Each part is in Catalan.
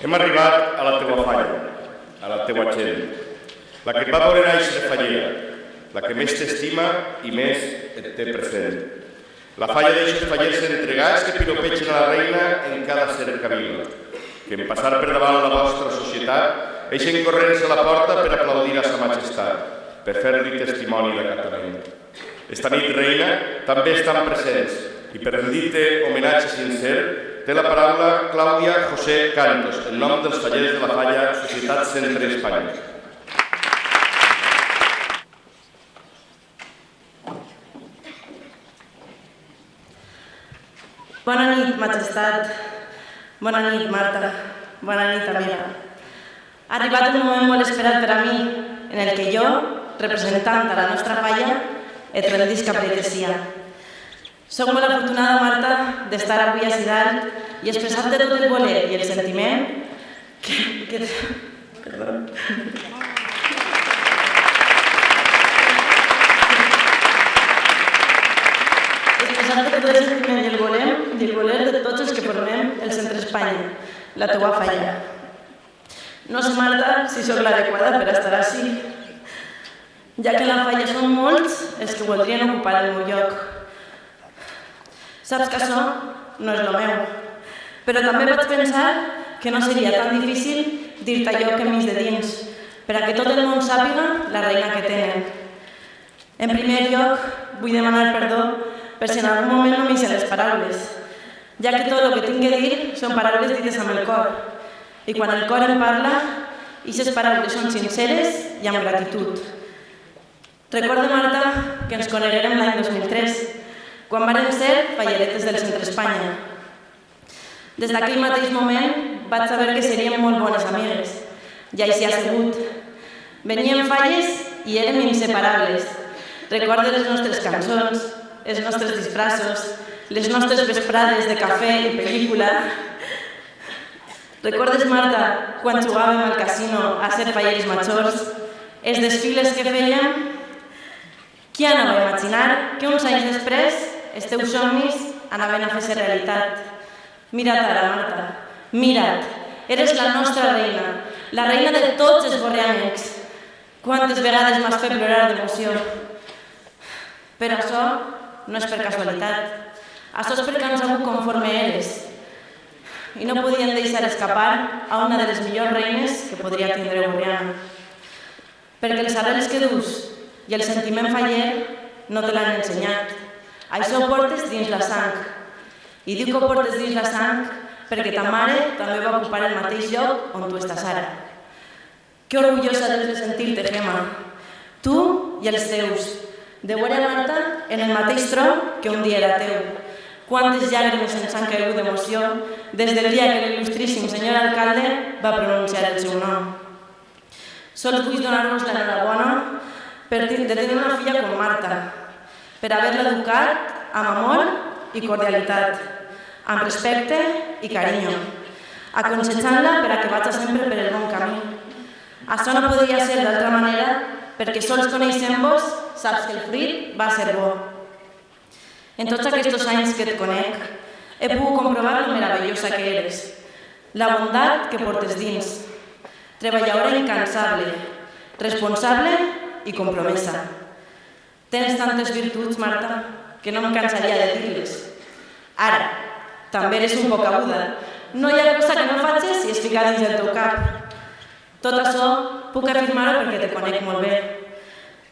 Hem arribat a la teua falla, a la teua gent, la que et va veure néixer fallera, la que més t'estima i més et té present. La falla d'eixos fallers entregats que piropegen a la reina en cada cercavila, que en passar per davant la vostra societat eixen corrents a la porta per aplaudir a sa majestat, per fer-li testimoni d'acatament. Esta nit, reina, també estan presents i per rendir-te homenatge sincer té la paraula Clàudia José Cantos, en nom dels fallers de la Falla Societat Centre Espanya. Bona nit, majestat. Bona nit, Marta. Bona nit, amiga. Ha arribat un moment molt esperat per a mi, en el que jo, representant de la nostra falla, et rendisc a pleitesia. Soc molt afortunada, Marta, d'estar avui a dalt i expressar-te tot el voler i el sentiment que... Perdó. Expressar-te tot el sentiment i el voler de tots els que formem el Centre Espanya, la teua falla. No sé, Marta, si sóc l'adequada per estar així, ja que en la falla són molts els que voldrien ocupar el meu lloc. Saps que això no és el meu, però també vaig pensar que no seria tan difícil dir-te allò que m'hi de dins, per a que tot el món sàpiga la reina que tenen. En primer lloc, vull demanar perdó per si en algun moment no m'hi sé les paraules, ja que tot el que tinc que dir són paraules dites amb el cor, i quan el cor em parla, aquestes paraules són sinceres i amb gratitud. Recorda, Marta, que ens coneguérem l'any 2003, quan varen ser falleretes del Centre Espanya. Des d'aquell mateix moment vaig saber que seríem molt bones amigues, i així ha sigut. Veníem falles i érem inseparables. Recorda les nostres cançons, els nostres disfraços, les nostres vesprades de cafè i pel·lícula. Recordes, Marta, quan jugàvem al casino a ser falleres majors, els desfiles que fèiem? Qui anava a imaginar que uns anys després els teus somnis anaven a fer-se realitat? Mira't ara, Marta, mira't, eres la nostra reina, la reina de tots els borriànecs. Quantes vegades m'has fet plorar d'emoció. Però això no és per casualitat, això és perquè ens ha hagut conforme eres. I no podien deixar escapar a una de les millors reines que podria tindre Borriana. Perquè els arrels que dus i el sentiment faller no te l'han ensenyat. Això ho portes dins la sang. I dic que ho portes dins la sang perquè ta mare també va ocupar el mateix lloc on tu estàs ara. Que orgullosa has de sentir-te, Gemma. Tu i els teus. De veure Marta en el mateix tron que un dia era teu. Quantes llàgrimes ens han caigut d'emoció des del dia que l'il·lustríssim senyor alcalde va pronunciar el seu nom. Sols vull donar-vos l'enhorabona de tenir una filla com Marta, per haver-la educat amb amor i cordialitat, amb respecte i carinyo, aconsejant-la per a que vagi sempre per el bon camí. Això no podria ser d'altra manera perquè sols coneixent-vos saps que el fruit va ser bo. En tots aquests anys que et conec, he pogut comprovar la meravellosa que eres, la bondat que portes dins, treballadora incansable, responsable i compromesa. Tens tantes virtuts, Marta, que no em cansaria de dir-les. Ara, també eres un poc aguda. No hi ha cosa que no facis si es fica dins del teu cap. Tot això puc afirmar-ho perquè te conec molt bé,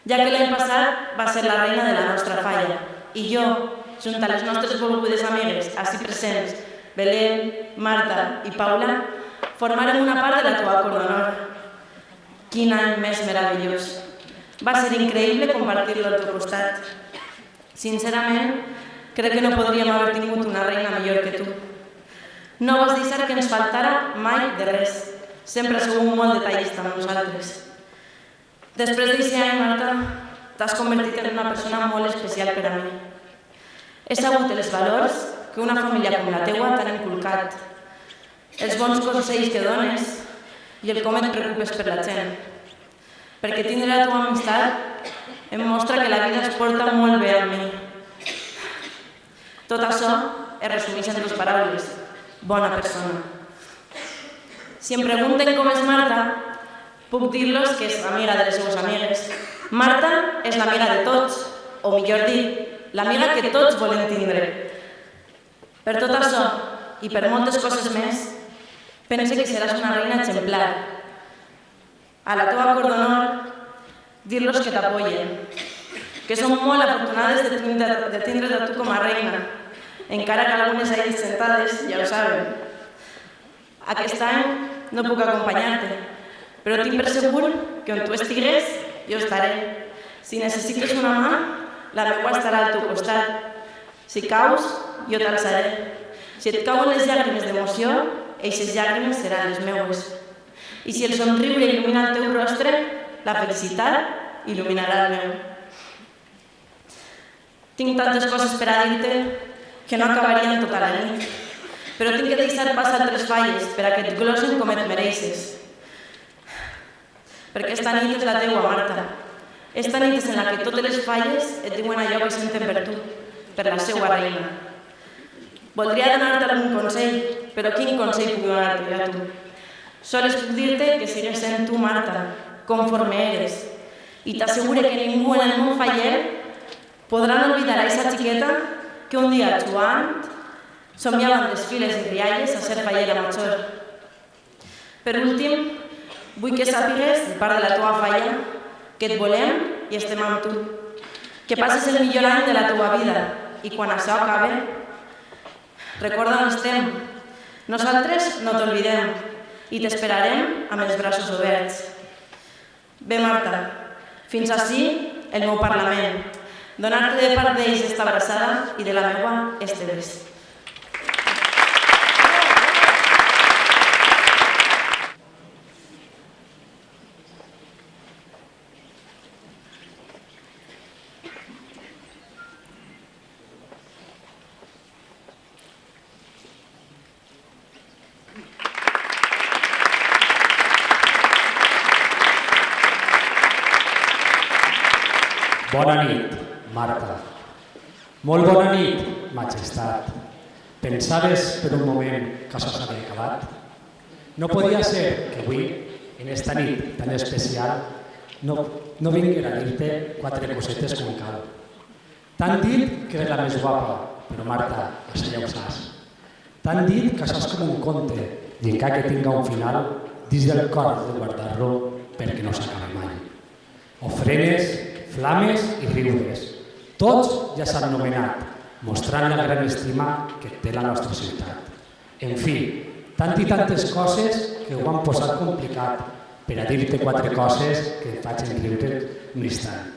ja que l'any passat va ser la reina de la nostra falla. I jo, junt a les nostres volgudes amigues així presents, Belén, Marta i Paula, formarem una part de la teva cor d'honor. Quin any més meravellós. Va ser increïble compartir-lo al teu costat. Sincerament, crec que no podríem haver tingut una reina millor que tu. No vas deixar que ens faltara mai de res. Sempre has sigut molt detallista amb nosaltres. Després d'aquest any, Marta, t'has convertit en una persona molt especial per a mi. He sabut els valors que una família com la teua t'han inculcat, els bons consells que dones i el com et preocupes per la gent. Perquè tindre la teva amistat em mostra que la vida es porta molt bé amb mi. Tot això es resumeix en dues paraules: bona persona. Si em pregunten com és Marta, puc dir-los que és l'amiga de les seues amigues. Marta és l'amiga de tots, o millor dit, l'amiga que tots volem tindre. Per tot això, i per moltes coses més, pense que seràs una reina exemplar. A la teva cort d'honor, dir-los que t'apoyen, que som molt afortunades de tindre's a tu com a reina, encara que algunes ahí sentades ja ho saben. Aquest any no puc acompanyar-te, però tinc per segur que on tu estigues, jo estaré. Si necessites una mà, la meva estarà al teu costat. Si caus, jo t'alçaré. Si et cauen les llàgrimes d'emoció, eixes llàgrimes seran les meues. I si el somriure il·lumina el teu rostre, la felicitat il·luminarà el meu. Tinc tantes coses per a dir-te que no acabarien tota la nit, però tinc que deixar passar altres falles per a que et glosen com et mereixes. Perquè esta nit és la teua, Marta. Esta nit és en la que totes les falles et diuen allò que senten per tu, per la seua reina. Voldria donar-te algun consell, però quin consell puc donar-te jo a tu? Sols puc dir-te que sigues sent tu, Marta, conforme eres, i t'assegure que ningú en el món faller podrà oblidar a aquesta xiqueta que un dia jugant somiava en desfiles i rialles a ser fallera major. Per últim, vull que sàpigues, de part de la teva falla, que et volem i estem amb tu. Que passes el millor any de la teva vida i quan això acabe, recorda on estem. Nosaltres no t'oblidem i t'esperarem amb els braços oberts. Bé, Marta, fins ací el meu parlament. Donar-te de part d'ells esta abraçada i de la meva esteves. Bona nit, Marta. Molt bona nit, majestat. Pensaves per un moment que això s'havia acabat? No podia ser que avui, en esta nit tan especial, no vinguera a dir-te 4 cosetes com cal. T'han dit que eres la més guapa, però Marta, això ja ho saps. T'han dit que això és com un conte i encara que tinga un final, dins del cor de guardar-lo perquè no s'acabi mai. Ofrenes, flames i riures. Tots ja s'han nomenat, mostrant la gran estima que té la nostra ciutat. En fi, tantes coses que ho han posat complicat per a dir-te 4 coses que et facin riure un instant.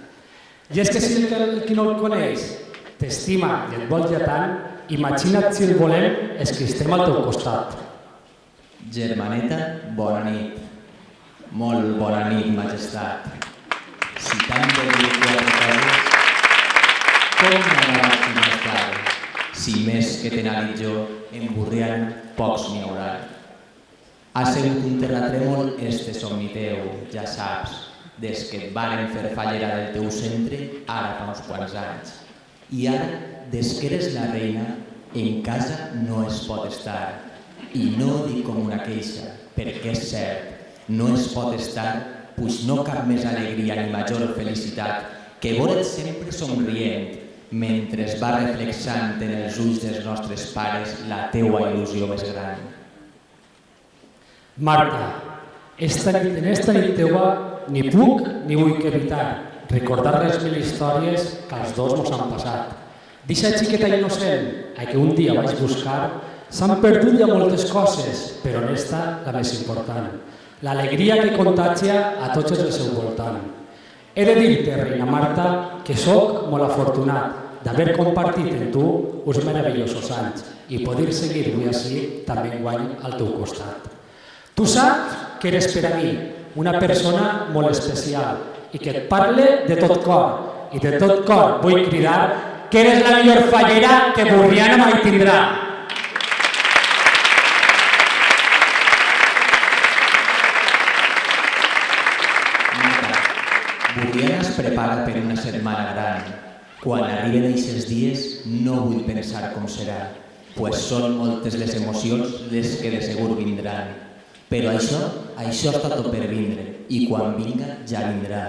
I és que si qui no el coneix t'estima i et vol ja tant, imagina't si el volem els que estem al teu costat. Germaneta, bona nit. Molt bona nit, majestat. Si tant de dir 4 coses, com m'agrada si més clar? Si més que te n'ha dit jo, emburriant, pocs n'hi haurà. Ha sigut un terratrèmol este somni teu, ja saps, des que et varen fer fallera del teu centre, ara fa uns quants anys. I ara, des que eres la reina, en casa no es pot estar. I no dic com una queixa, perquè és cert, no es pot estar, pues no cap més alegria ni major felicitat que veure't sempre somrient, mentre es va reflexant en els ulls dels nostres pares la teua il·lusió més gran. Marta, en esta nit teua ni puc ni vull que evitar recordar les 1000 històries que els dos mos han passat. D'eixa xiqueta innocent a que un dia vaig buscar, s'han perdut ja moltes coses, però en esta la més important, l'alegria que contagia a tots els del seu voltant. He de dir-te, reina Marta, que sóc molt afortunat d'haver compartit en tu uns meravellosos anys i poder seguir avui així també enguany al teu costat. Tu saps que eres per a mi una persona molt especial i que et parle de tot cor, i de tot cor vull cridar que eres la millor fallera que Borriana mai tindrà. Borriana es prepara per una setmana gran. Quan arriben aquests dies no vull pensar com serà, pues són moltes les emocions les que de segur vindran. Però això està tot per vindre, i quan vinga ja vindrà.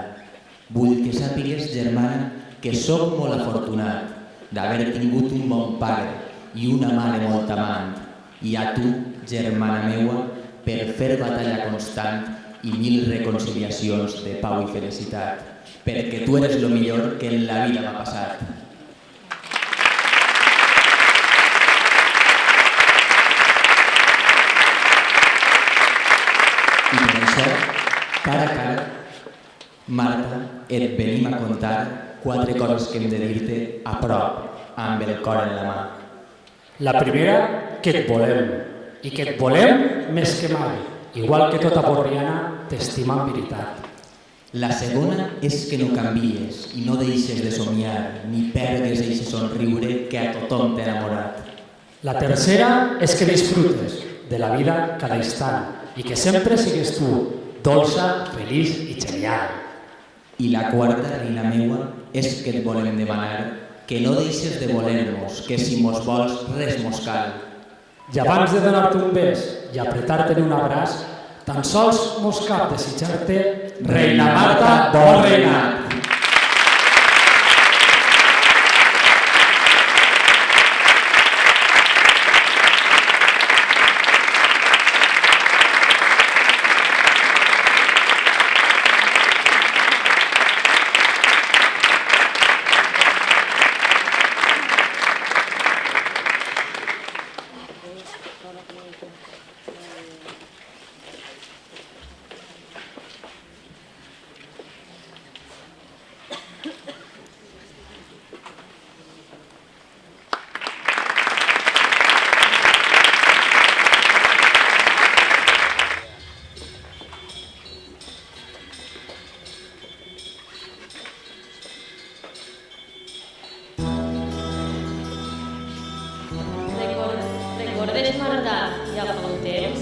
Vull que sàpigues, germana, que sóc molt afortunat d'haver tingut un bon pare i una mare molt amant, i a tu, germana meua, per fer batalla constant i 1000 reconciliacions de pau i felicitat, perquè tu eres lo millor que en la vida m'ha passat. I per això, cara a cara, Marta, et venim a contar 4 coses que hem de dir-te a prop, amb el cor en la mà. La primera, que et volem, i que et volem més que mai, igual que tota borriana t'estima en veritat. La segona és que no canvies i no deixes de somiar, ni pergues eixe somriure que a tothom t'ha enamorat. La tercera és que disfrutes de la vida cada instant i que sempre sigues tu, dolça, feliç i genial. I la quarta, reina meua, és que et volem demanar que no deixes de voler-nos, que si mos vols res mos cal. I abans de donar-te un bes i apretar-te en un abraç, tan sols mos cap desitjar-te Reina Marta, bon regnat! Recordes, Marta, ja fa un temps,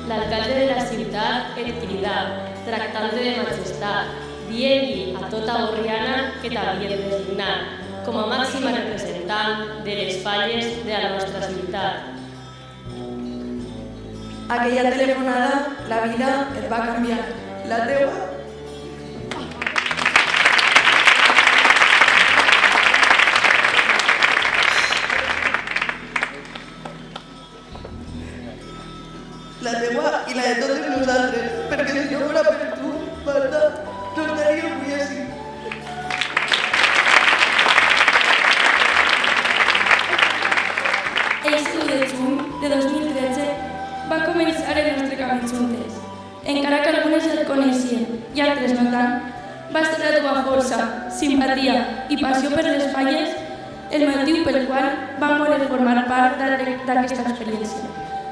l'alcalde de la ciutat et cridà, tractant-te de majestat, dient-li a tota Borriana que t'havia designat com a màxima representant de les falles de la nostra ciutat. Aquella telefonada, la vida et va canviar. La teua? La teua i la de totes nosaltres, perquè si no fos per tu, Marta, no estaria avui així. El 1 de juny de 2013 va començar el nostre camí juntes. Encara que algunes ja et coneixien i altres no tant, va ser la teva força, simpatia i passió per les falles el motiu pel qual vam voler formar part d'aquesta experiència,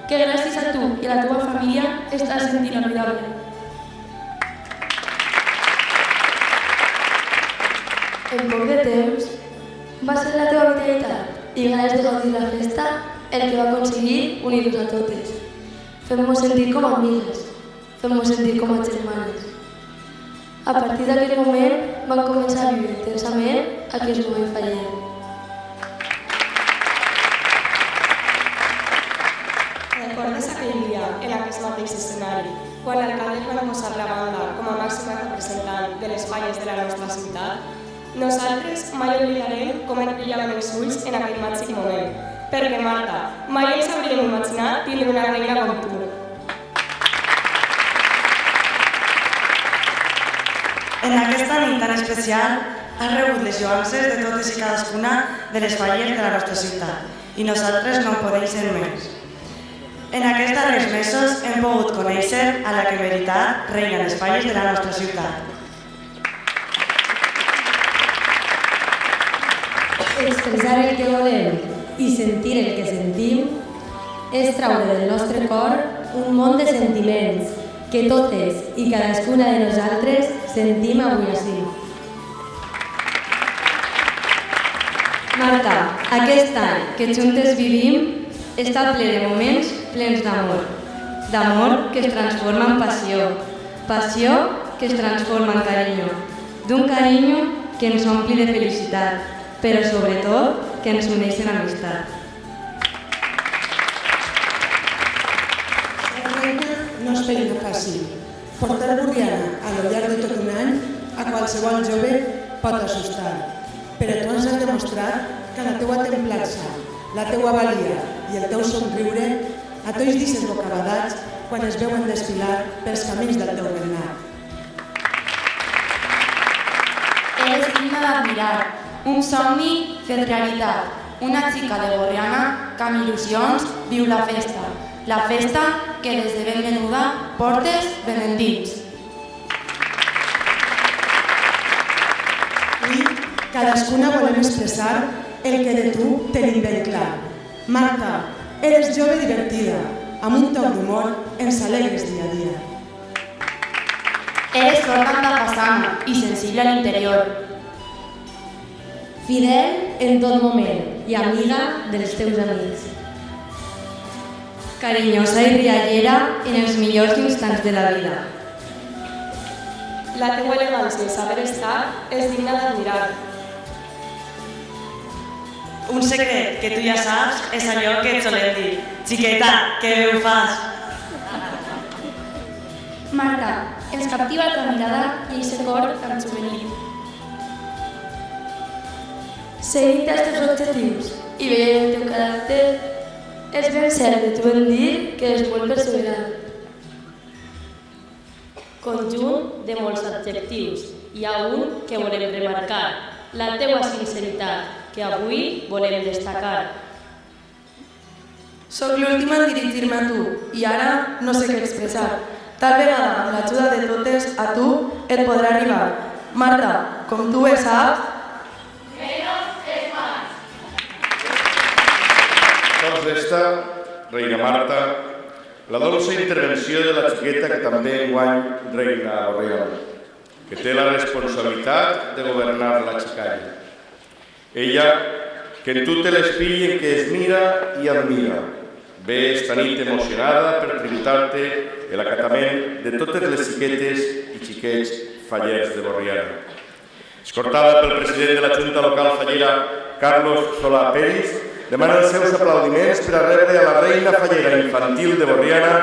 que gràcies a tu i a la teva família està sent inolvidable. En poc de temps, va ser la teva vitalitat i ganes de gaudir la festa el que va aconseguir unir-nos a totes. Fem-nos sentir com amigues, fem-nos sentir com a germanes. A partir d'aquell moment, vam començar a viure intensament aquest moment faller. Recordes aquell dia en aquest mateix escenari, quan l'alcalde va posar la banda com a màxima representant de les falles de la nostra ciutat? Nosaltres mai oblidarem com et brillaven els ulls en aquell màgic moment, perquè, Marta, mai ens hauríem imaginat tindre una reina com tu. En aquesta nit tan especial has rebut les lloances de totes i cadascuna de les falles de la nostra ciutat i nosaltres no en podem ser més. En aquests darrers mesos hem pogut conèixer a la que en veritat reina les falles de la nostra ciutat. Expressar el que volem i sentir el que sentim és traure del nostre cor un món de sentiments que totes i cadascuna de nosaltres sentim avui ací. Marta, aquest any que juntes vivim està ple de moments plens d'amor. D'amor que es transforma en passió. Passió que es transforma en carinyo. D'un carinyo que ens ompli de felicitat, però sobretot que ens uneix en amistat. Ser reina no és feina fàcil. Portar Borriana a lo llarg de tot un any a qualsevol jove pot assustar, però tu ens has demostrat que la teua templança, la teua valia i el teu somriure a tots dices bocabadats quan es veuen desfilar pels camins del teu regnat. És digna d'admirar, un somni fet realitat, una xica de Borriana que amb il·lusions viu la festa que des de ben menuda portes ben endins. Avui, cadascuna volem expressar el que de tu tenim ben clar. Marta, eres jove divertida, amb un toc d'humor ens alegres dia a dia. Eres flor de façana i sensible a l'interior. Fidel en tot moment i amiga dels teus amics. Carinyosa i riallera en els millors instants de la vida. La teua elegància i saber estar és digna d'admirar. Un secret que tu ja saps és allò que et solem dir. Xiqueta, que bé ho fas? Marta, ens captiva la teva mirada i aquest cor tan juvenil. Seguint els teus objectius i veient el teu caràcter, és ben cert de tu ben dir que és molt perseverant. Conjunt de molts adjectius. Hi ha un que volem remarcar, la teua sinceritat, que avui volem destacar. Soc l'última en dirigir-me a tu i ara no sé què expressar. Tal vegada, amb l'ajuda de totes, a tu et podrà arribar. Marta, com tu bé saps... Doncs d'esta, reina Marta, la dolça intervenció de la xiqueta que també enguany reina a Borriana, que té la responsabilitat de governar la xicalla. Ella, que en tu té l'espill en què es mira i admira, ve esta nit emocionada per tributar-te l'acatament de totes les xiquetes i xiquets fallers de Borriana. Escortada pel president de la Junta Local Fallera, Carlos Solà Peris, demana els seus aplaudiments per a rebre a la reina fallera infantil de Borriana,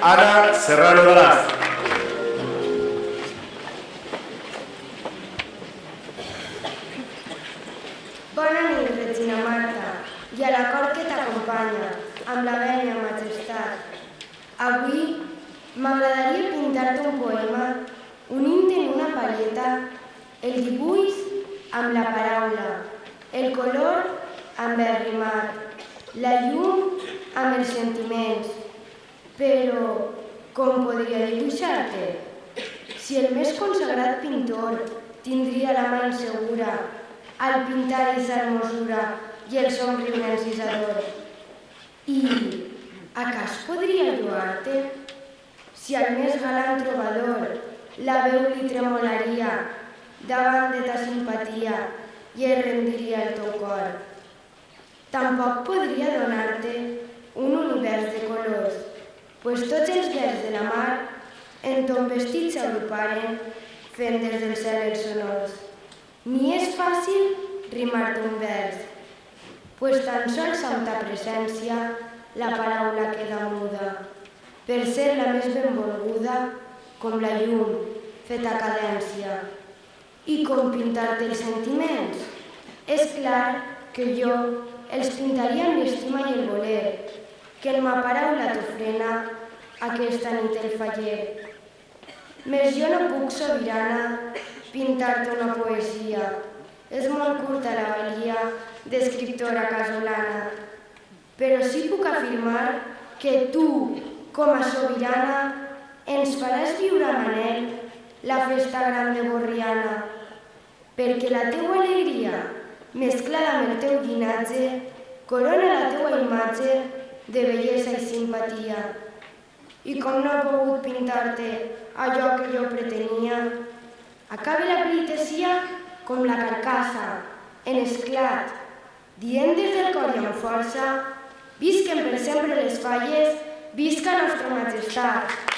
Ana Serrano d'Aràs. Bona nit, Regina Marta, i a la cort que t'acompanya, amb la vènia majestat. Avui m'agradaria pintar-te un poema unint en una palleta el dibuix amb la paraula, el color amb el rimat, la llum amb els sentiments. Però com podria dibuixar-te? Si el més consagrat pintor tindria la mà insegura al pintar aquesta hermosura i el somriure encisador. I acas podria lloar-te? Si al més galant trobador la veu li tremolaria davant de ta simpatia i es rendiria el teu cor. Tampoc podria donar-te un univers de colors, pues tots els vers de la mar en ton vestit s'agruparen fent des del cel els sonors. Ni és fàcil rimar-te un vers, pues tan sols amb ta presència la paraula queda muda, per ser la més benvolguda com la llum feta cadència. I com pintar-te els sentiments? És clar que jo els pintaria amb l'estima i el voler, que en ma paraula t'ofrena aquesta nit el faller. Més jo no puc, sobirana, pintar-te una poesia. És molt curta la valia d'escriptora casolana, però sí puc afirmar que tu, com a sobirana, ens faràs viure amb anhel la festa gran de Borriana, perquè la teua alegria, mesclada amb el teu llinatge, corona la teua imatge de bellesa i simpatia. I com no he pogut pintar-te allò que jo pretenia, acabe la pleitesia com la carcassa, en esclat, dient des del cor i amb força, visquen per sempre les falles, visca Nostra Majestat.